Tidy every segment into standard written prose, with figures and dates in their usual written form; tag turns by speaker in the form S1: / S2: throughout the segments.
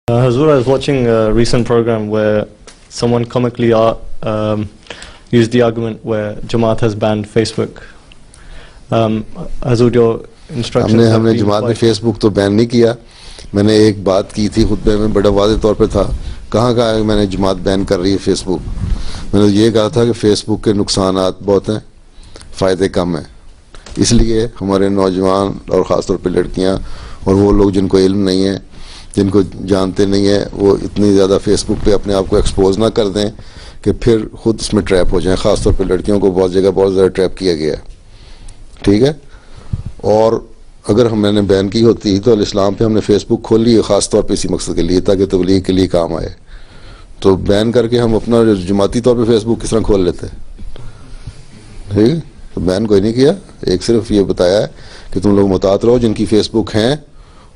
S1: Hazur, I was watching a recent program where someone comically used the argument where Jamaat has banned Facebook. Hazur, your instructions have
S2: ہم نے
S1: been
S2: جماعت نے
S1: quite...
S2: face بک تو بین نہیں کیا. میں نے ایک بات کی تھی خطبے میں, بڑا واضح طور پہ تھا. کہاں کہا ہے میں نے جماعت بین کر رہی ہے فیس بک؟ میں نے یہ کہا تھا کہ فیس بک کے نقصانات بہت ہیں, فائدے کم ہیں. اس لیے ہمارے نوجوان اور خاص طور پہ لڑکیاں اور وہ لوگ جن کو علم نہیں ہے, جن کو جانتے نہیں ہیں, وہ اتنی زیادہ فیس بک پہ اپنے آپ کو ایکسپوز نہ کر دیں کہ پھر خود اس میں ٹریپ ہو جائیں. خاص طور پہ لڑکیوں کو بہت جگہ بہت زیادہ ٹریپ کیا گیا ہے. ٹھیک ہے. اور اگر ہم نے بین کی ہوتی تو الاسلام پہ ہم نے فیس بک کھولی ہے خاص طور پہ اسی مقصد کے لیے تاکہ تبلیغ کے لیے کام آئے. تو بین کر کے ہم اپنا جماعتی طور پہ فیس بک کس طرح کھول لیتے. ٹھیک ہے. تو بین کوئی نہیں کیا, ایک صرف یہ بتایا ہے کہ تم لوگ محتاط رہو. جن کی فیس بک ہیں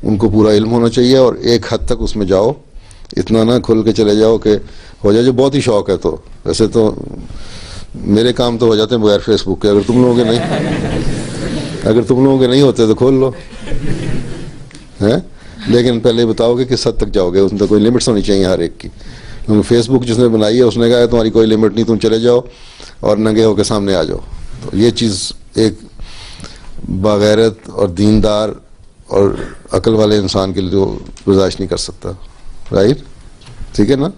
S2: ان کو پورا علم ہونا چاہیے اور ایک حد تک اس میں جاؤ, اتنا نہ کھل کے چلے جاؤ کہ ہو جائے. جو بہت ہی شوق ہے تو ویسے تو میرے کام تو ہو جاتے ہیں بغیر فیس بک کے. اگر تم لوگوں کے نہیں ہوتے تو کھول لو. لیکن پہلے بتاؤ کہ کس حد تک جاؤ گے. اس میں تو کوئی لمٹس ہونی چاہیے ہر ایک کی. کیونکہ فیس بک جس نے بنائی ہے اس نے کہا ہے تمہاری کوئی لمٹ نہیں, تم چلے جاؤ اور ننگے ہو کے سامنے آ جاؤ. تو یہ چیز ایک باغیرت اور دیندار اور عقل والے انسان کے لیے تو برداشت نہیں کر سکتا. رائٹ. ٹھیک ہے نا.